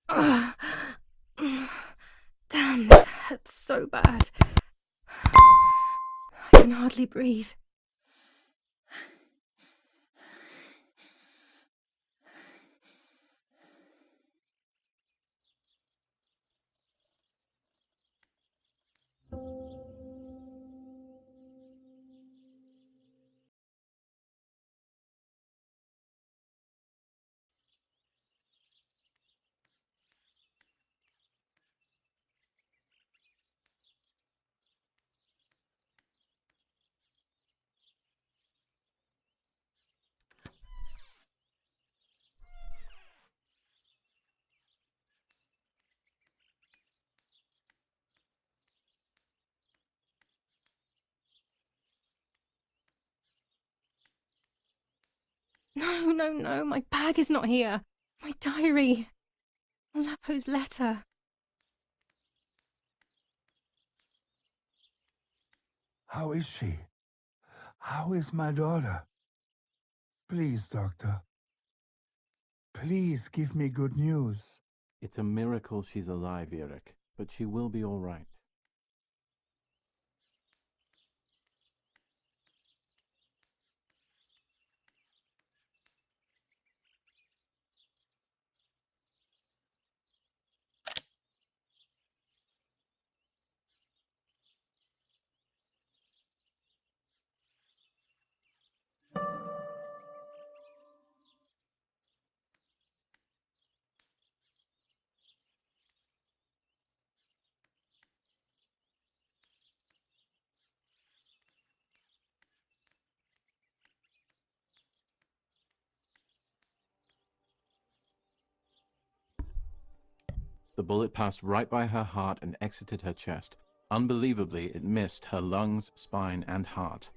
Ugh. Damn, this hurts so bad. I can hardly breathe. No, no, no, my bag is not here. My diary. Lapo's letter. How is she? How is my daughter? Please, doctor. Please give me good news. It's a miracle she's alive, Eric, but she will be all right. The bullet passed right by her heart and exited her chest. Unbelievably, it missed her lungs, spine, and heart.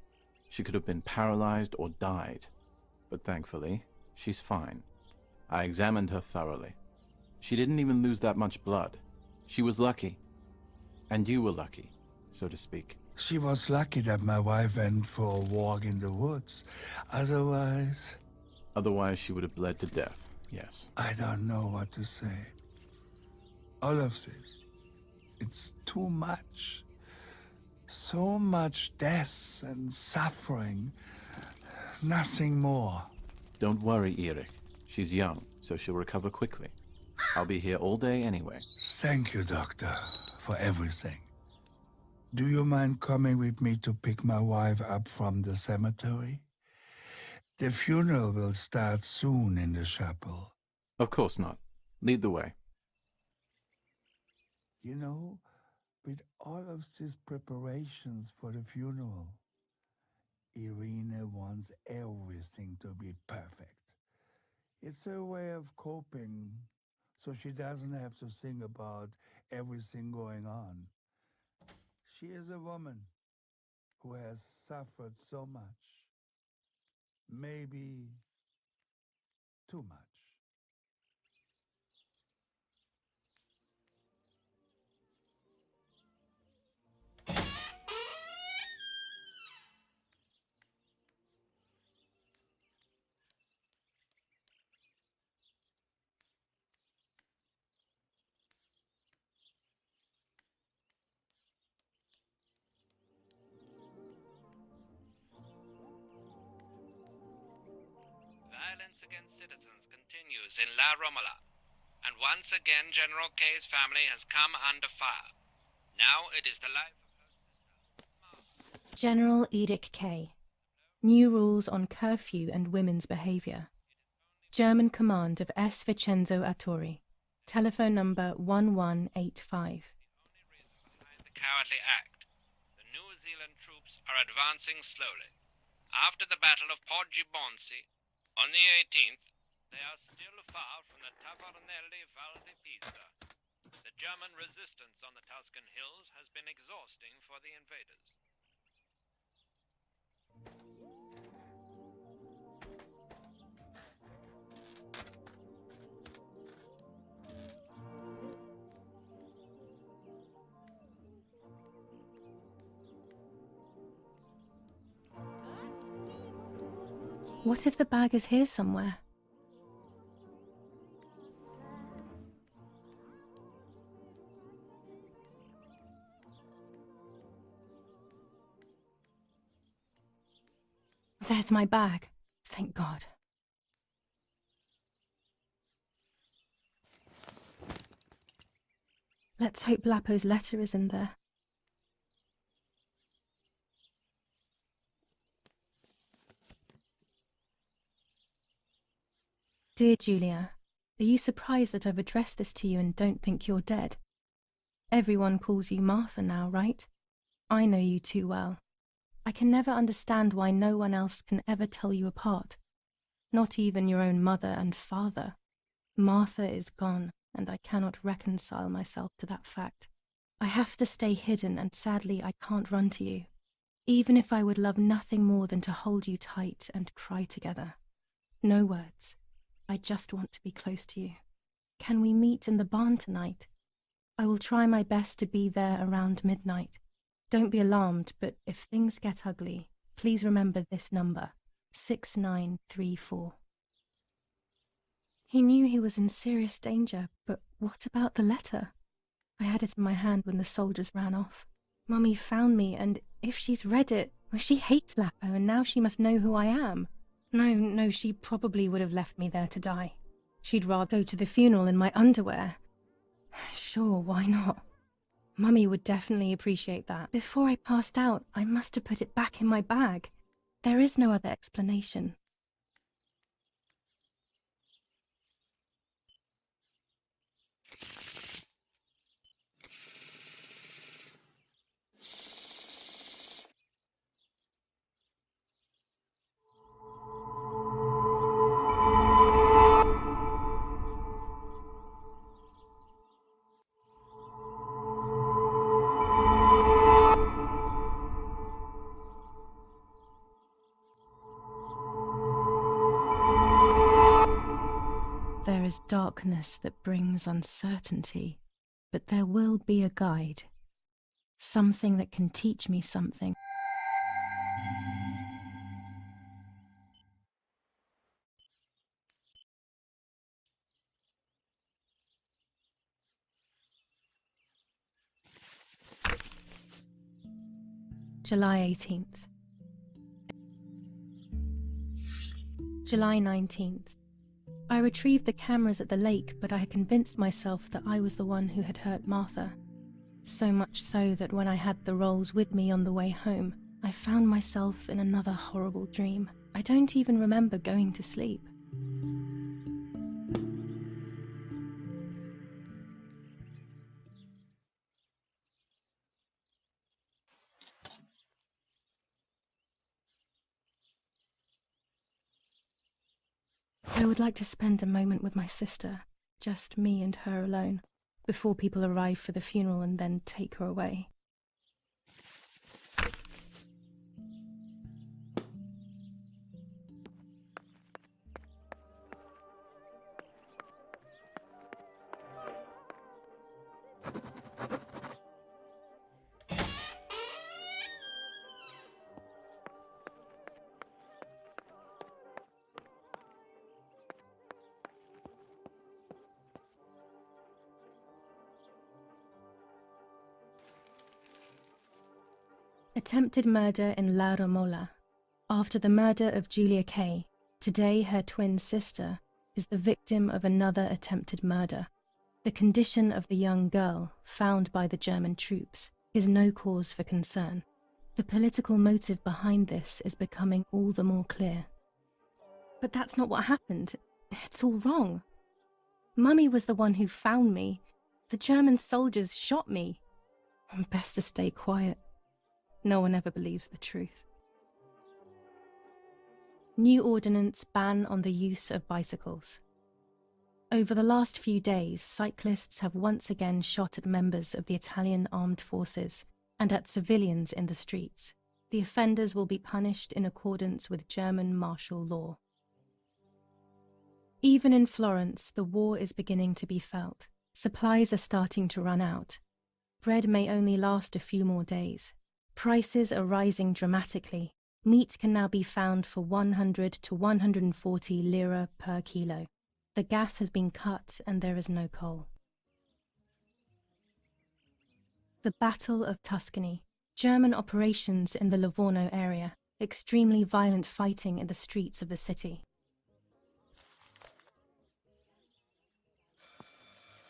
She could have been paralyzed or died. But thankfully, she's fine. I examined her thoroughly. She didn't even lose that much blood. She was lucky. And you were lucky, so to speak. She was lucky that my wife went for a walk in the woods. Otherwise, Otherwise, she would have bled to death, yes. I don't know what to say. All of this, it's too much. So much death and suffering. Nothing more. Don't worry, Eric. She's young, so she'll recover quickly. I'll be here all day anyway. Thank you, doctor, for everything. Do you mind coming with me to pick my wife up from the cemetery? The funeral will start soon in the chapel. Of course not. Lead the way. You know, with all of these preparations for the funeral, Irina wants everything to be perfect. It's her way of coping, so she doesn't have to think about everything going on. She is a woman who has suffered so much. Maybe too much. Violence against citizens continues in La Romola, and once again General K's family has come under fire. Now it is the life of her sister. General Edict K. New rules on curfew and women's behavior. German command of S. Vincenzo Attori. Telephone number 1185. The only reason behind the cowardly act. The New Zealand troops are advancing slowly. After the Battle of Porgi Bonsi, on the 18th, they are still far from the Tavernelli Val di Pisa. The German resistance on the Tuscan hills has been exhausting for the invaders. What if the bag is here somewhere? There's my bag. Thank God. Let's hope Lapo's letter is in there. Dear Julia, are you surprised that I've addressed this to you and don't think you're dead? Everyone calls you Martha now, right? I know you too well. I can never understand why no one else can ever tell you apart. Not even your own mother and father. Martha is gone, and I cannot reconcile myself to that fact. I have to stay hidden, and sadly I can't run to you. Even if I would love nothing more than to hold you tight and cry together. No words. I just want to be close to you. Can we meet in the barn tonight? I will try my best to be there around midnight. Don't be alarmed, but if things get ugly, please remember this number, 6934. He knew he was in serious danger, but what about the letter? I had it in my hand when the soldiers ran off. Mummy found me, and if she's read it, well, she hates Lapo, and now she must know who I am. No, she probably would have left me there to die. She'd rather go to the funeral in my underwear. Sure, why not? Mummy would definitely appreciate that. Before I passed out, I must have put it back in my bag. There is no other explanation. There is darkness that brings uncertainty, but there will be a guide. Something that can teach me something. July 18th. July 19th. I retrieved the cameras at the lake, but I had convinced myself that I was the one who had hurt Martha. So much so that when I had the rolls with me on the way home, I found myself in another horrible dream. I don't even remember going to sleep. I would like to spend a moment with my sister, just me and her alone, before people arrive for the funeral and then take her away. Attempted murder in La Romola. After the murder of Julia Kay, today her twin sister is the victim of another attempted murder. The condition of the young girl, found by the German troops, is no cause for concern. The political motive behind this is becoming all the more clear. But that's not what happened. It's all wrong. Mummy was the one who found me. The German soldiers shot me. Best to stay quiet. No one ever believes the truth. New ordinance ban on the use of bicycles. Over the last few days, cyclists have once again shot at members of the Italian armed forces and at civilians in the streets. The offenders will be punished in accordance with German martial law. Even in Florence, the war is beginning to be felt. Supplies are starting to run out. Bread may only last a few more days. Prices are rising dramatically. Meat can now be found for 100 to 140 lira per kilo. The gas has been cut and there is no coal. The Battle of Tuscany. German operations in the Livorno area. extremely violent fighting in the streets of the city.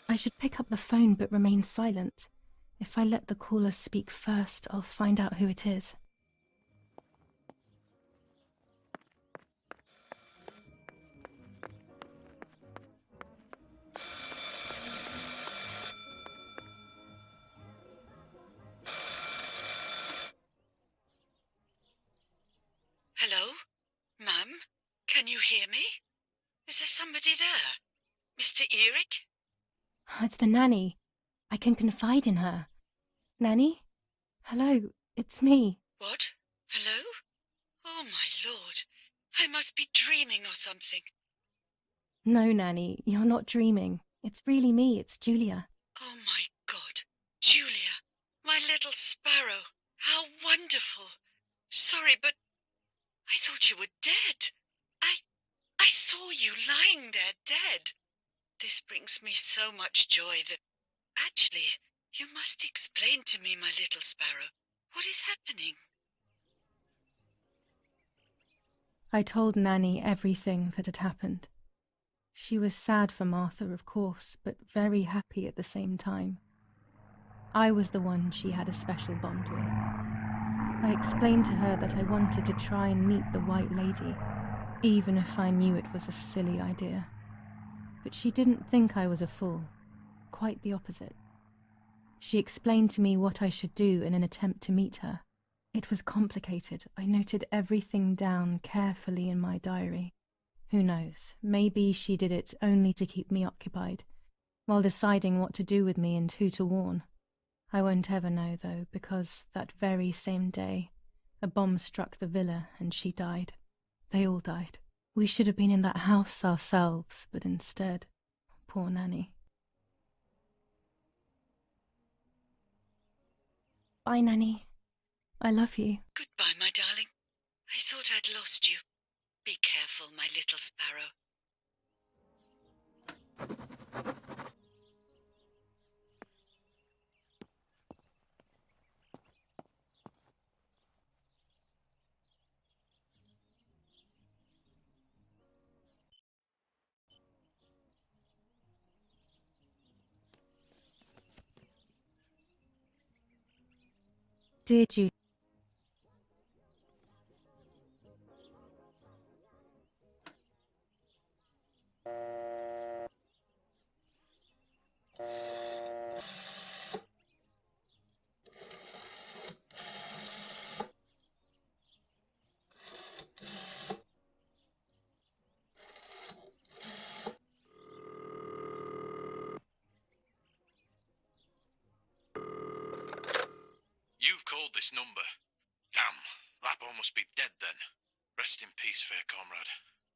I should pick up the phone but remain silent. If I let the caller speak first, I'll find out who it is. Hello? Ma'am? Can you hear me? Is there somebody there? Mr. Eric? It's the nanny. I can confide in her. Nanny? Hello, it's me. What? Hello? Oh, my lord. I must be dreaming or something. No, Nanny, you're not dreaming. It's really me, it's Julia. Oh, my God. Julia, my little sparrow. How wonderful. Sorry, but I thought you were dead. I saw you lying there dead. This brings me so much joy that... Actually, you must explain to me, my little sparrow. What is happening? I told Nanny everything that had happened. She was sad for Martha, of course, but very happy at the same time. I was the one she had a special bond with. I explained to her that I wanted to try and meet the White Lady, even if I knew it was a silly idea. But she didn't think I was a fool. Quite the opposite. She explained to me what I should do in an attempt to meet her. It was complicated. I noted everything down carefully in my diary. Who knows, maybe she did it only to keep me occupied, while deciding what to do with me and who to warn. I won't ever know, though, because that very same day, a bomb struck the villa and she died. They all died. We should have been in that house ourselves, but instead, poor Nanny. Bye, Nanny. I love you. Goodbye, my darling. I thought I'd lost you. Be careful, my little sparrow. Dear Julie, You've called this number. Damn, Lapo must be dead then. Rest in peace, fair comrade.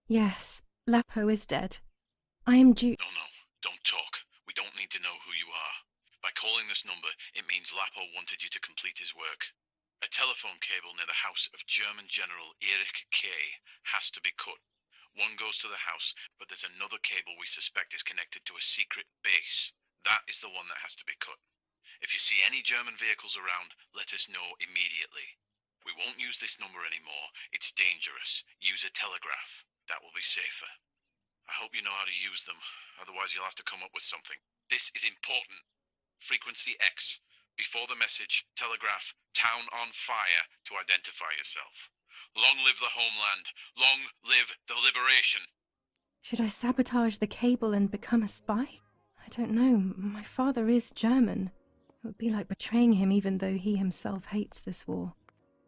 yes, Lapo is dead. I am No, don't talk. We don't need to know who you are. By calling this number, it means Lapo wanted you to complete his work. A telephone cable near the house of German General Erich K. has to be cut. One goes to the house, but there's another cable we suspect is connected to a secret base. That is the one that has to be cut. If you see any German vehicles around, let us know immediately. We won't use this number anymore. It's dangerous. Use a telegraph. That will be safer. I hope you know how to use them. Otherwise, you'll have to come up with something. This is important. Frequency X. Before the message, telegraph town on fire to identify yourself. Long live the homeland. Long live the liberation. Should I sabotage the cable and become a spy? I don't know. My father is German. It would be like betraying him even though he himself hates this war.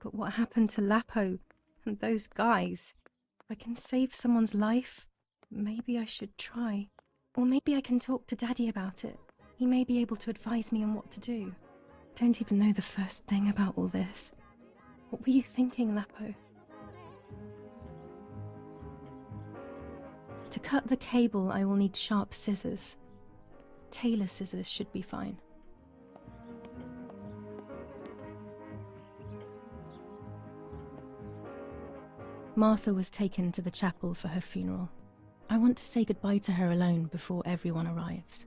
But what happened to Lapo and those guys? If I can save someone's life, maybe I should try. Or maybe I can talk to Daddy about it. He may be able to advise me on what to do. Don't even know the first thing about all this. What were you thinking, Lapo? To cut the cable, I will need sharp scissors. Tailor scissors should be fine. Martha was taken to the chapel for her funeral. I want to say goodbye to her alone before everyone arrives.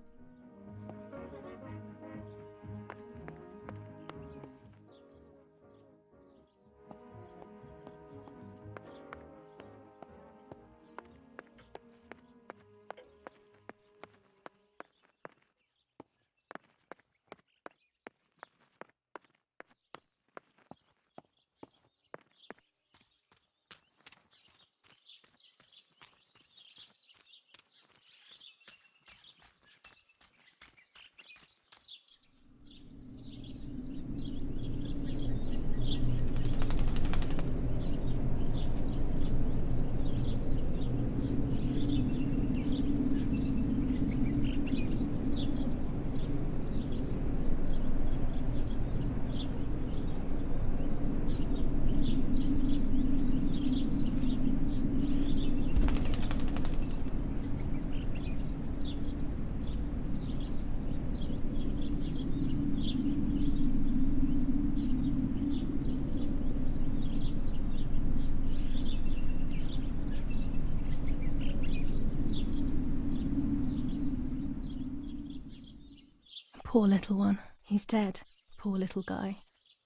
Poor little one. He's dead. Poor little guy.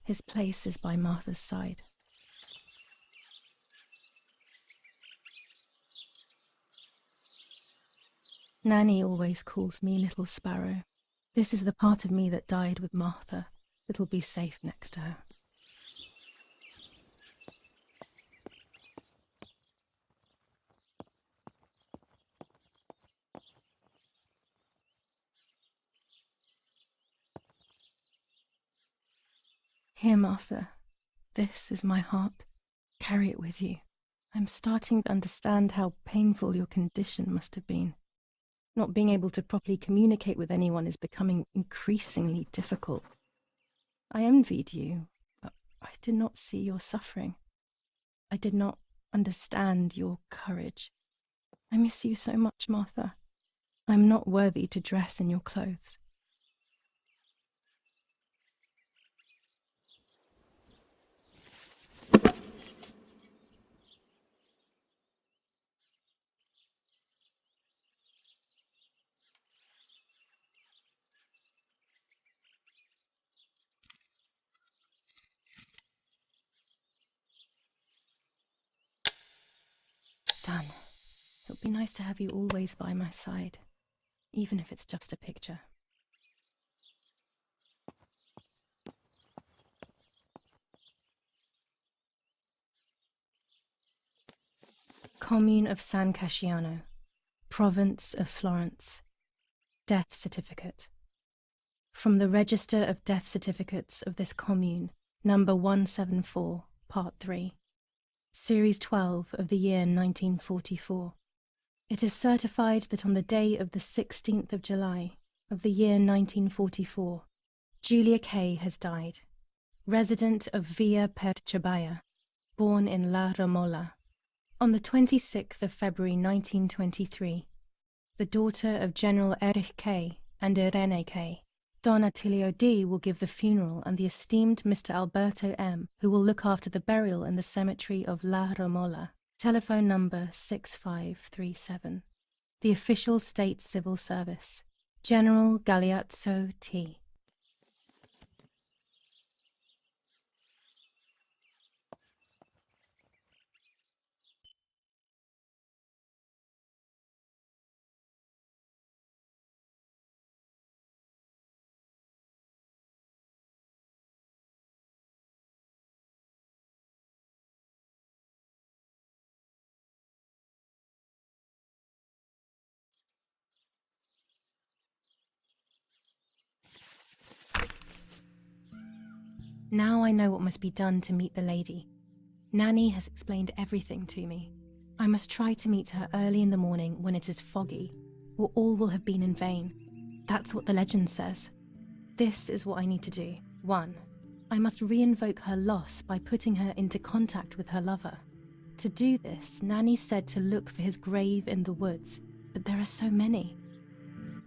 His place is by Martha's side. Nanny always calls me Little Sparrow. This is the part of me that died with Martha. It'll be safe next to her. Here, Martha. This is my heart. Carry it with you. I'm starting to understand how painful your condition must have been. Not being able to properly communicate with anyone is becoming increasingly difficult. I envied you, but I did not see your suffering. I did not understand your courage. I miss you so much, Martha. I'm not worthy to dress in your clothes. Done. It would be nice to have you always by my side, even if it's just a picture. Commune of San Casciano, Province of Florence. Death certificate. From the Register of Death Certificates of this commune, number 174, part 3. Series 12 of the year 1944. It is certified that on the day of the 16th of July of the year 1944, Julia K. has died, resident of Via Perciabaya, born in La Romola. On the 26th of February 1923, the daughter of General Erich K. and Irene K. Don Attilio D. will give the funeral, and the esteemed Mr. Alberto M., who will look after the burial in the cemetery of La Romola. Telephone number 6537. The official state civil service. General Galeazzo T. Now I know what must be done to meet the lady. Nanny has explained everything to me. I must try to meet her early in the morning when it is foggy, or all will have been in vain. That's what the legend says. This is what I need to do. 1. I must re-invoke her loss by putting her into contact with her lover. To do this, Nanny said to look for his grave in the woods, but there are so many.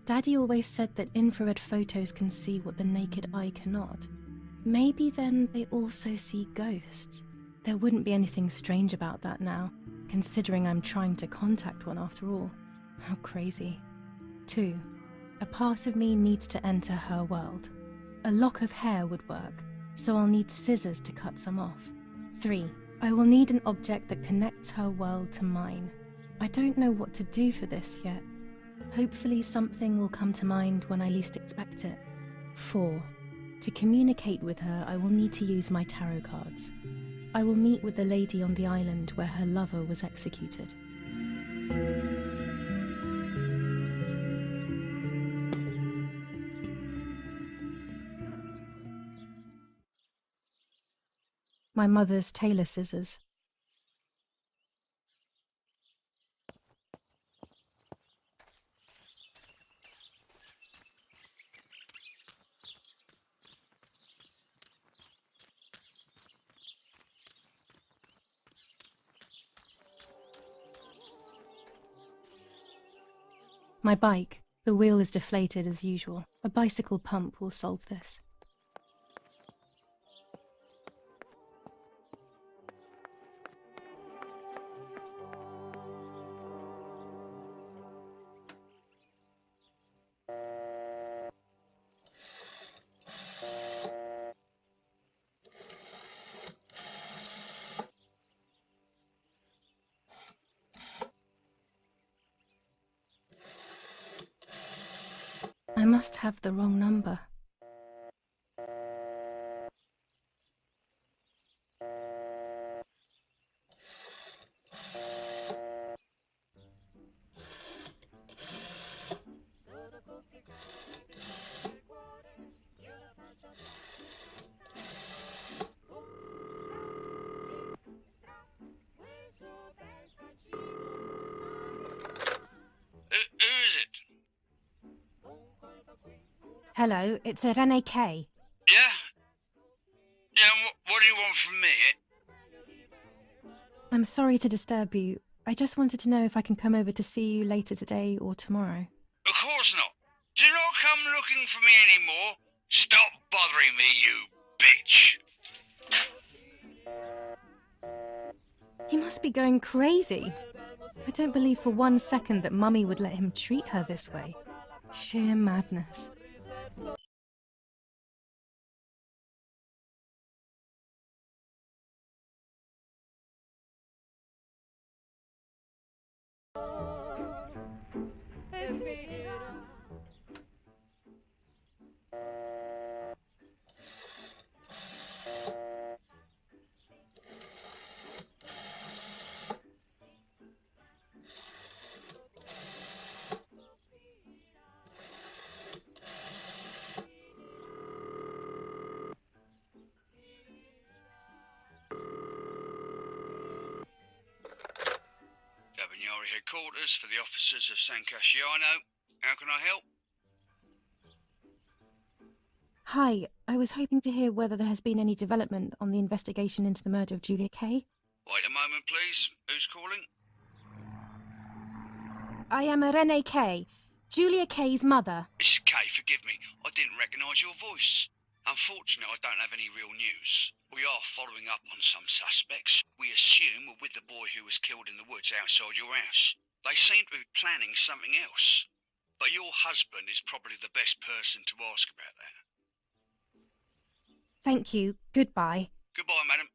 Daddy always said that infrared photos can see what the naked eye cannot. Maybe then they also see ghosts. There wouldn't be anything strange about that now, considering I'm trying to contact one after all. How crazy. 2. A part of me needs to enter her world. A lock of hair would work, so I'll need scissors to cut some off. 3. I will need an object that connects her world to mine. I don't know what to do for this yet. Hopefully something will come to mind when I least expect it. 4. To communicate with her, I will need to use my tarot cards. I will meet with the lady on the island where her lover was executed. My mother's tailor scissors. My bike. The wheel is deflated as usual. A bicycle pump will solve this. I must have the wrong number. Who is it? Hello, it's Rene K. Yeah? Yeah, and what do you want from me? I'm sorry to disturb you. I just wanted to know if I can come over to see you later today or tomorrow. Of course not. Do not come looking for me anymore. Stop bothering me, you bitch. He must be going crazy. I don't believe for 1 second that Mummy would let him treat her this way. Sheer madness. Cabignari headquarters for the officers of San Casciano. How can I help? Hi, I was hoping to hear whether there has been any development on the investigation into the murder of Julia Kay. Wait a moment, please. Who's calling? I am Rene Kay, Julia Kay's mother. Mrs. Kay, forgive me. I didn't recognise your voice. Unfortunately, I don't have any real news. We are following up on some suspects. We assume we're with the boy who was killed in the woods outside your house. They seem to be planning something else. But your husband is probably the best person to ask about that. Thank you. Goodbye. Goodbye, madam.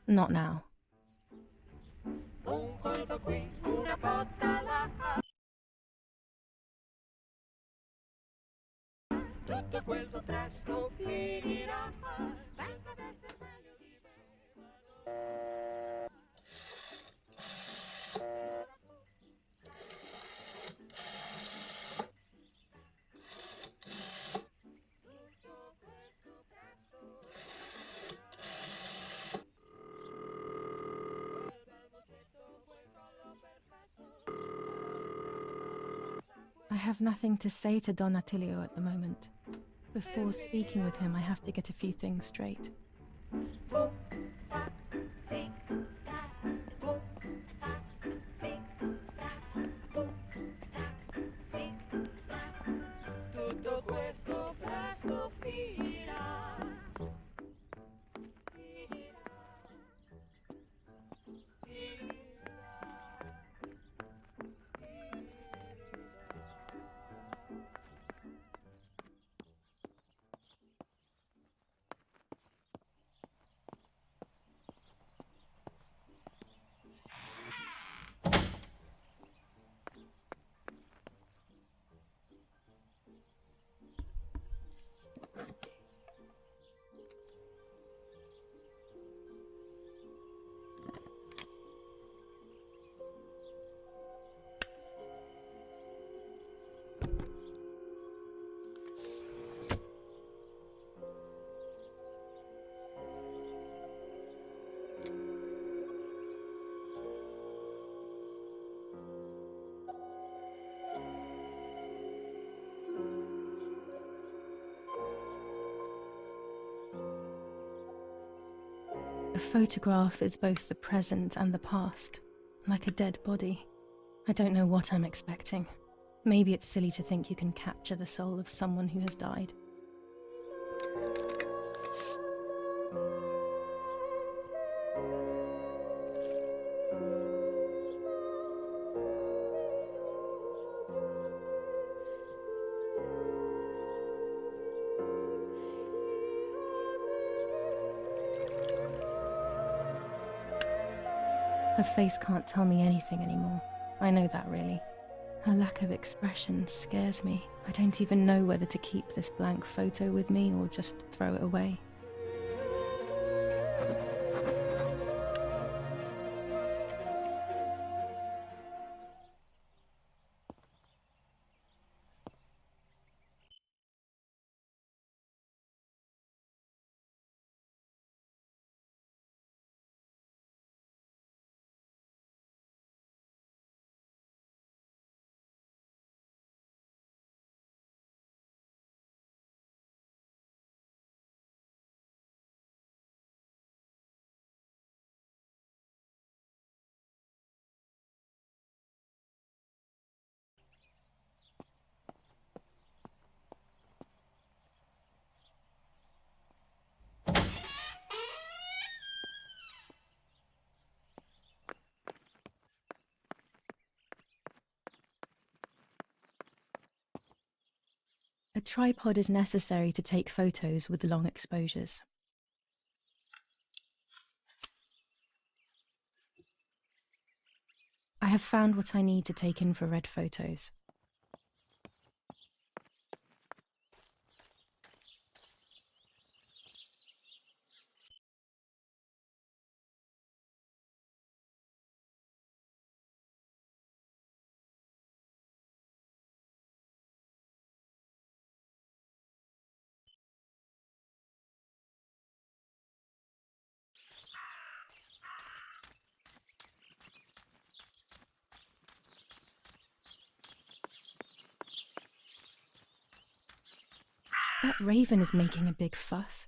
Not now. I have nothing to say to Don Attilio at the moment. Before speaking with him, I have to get a few things straight. A photograph is both the present and the past. like a dead body. I don't know what I'm expecting. Maybe it's silly to think you can capture the soul of someone who has died. Her face can't tell me anything anymore. I know that, really. Her lack of expression scares me. I don't even know whether to keep this blank photo with me or just throw it away. A tripod is necessary to take photos with long exposures. I have found what I need to take infrared photos. That raven is making a big fuss.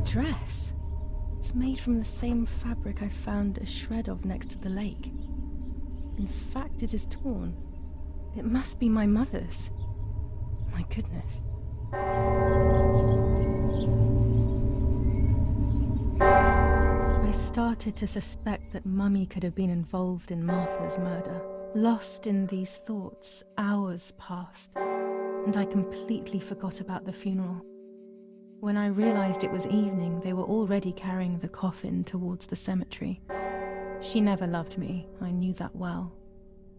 Dress. It's made from the same fabric I found a shred of next to the lake. In fact, it is torn. It must be my mother's. My goodness. I started to suspect that Mummy could have been involved in Martha's murder. Lost in these thoughts, hours passed, and I completely forgot about the funeral. When I realized it was evening, they were already carrying the coffin towards the cemetery. She never loved me, I knew that well.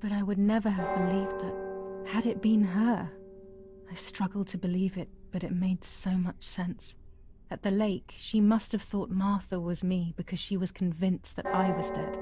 But I would never have believed that. Had it been her? I struggled to believe it, but it made so much sense. At the lake, she must have thought Martha was me because she was convinced that I was dead.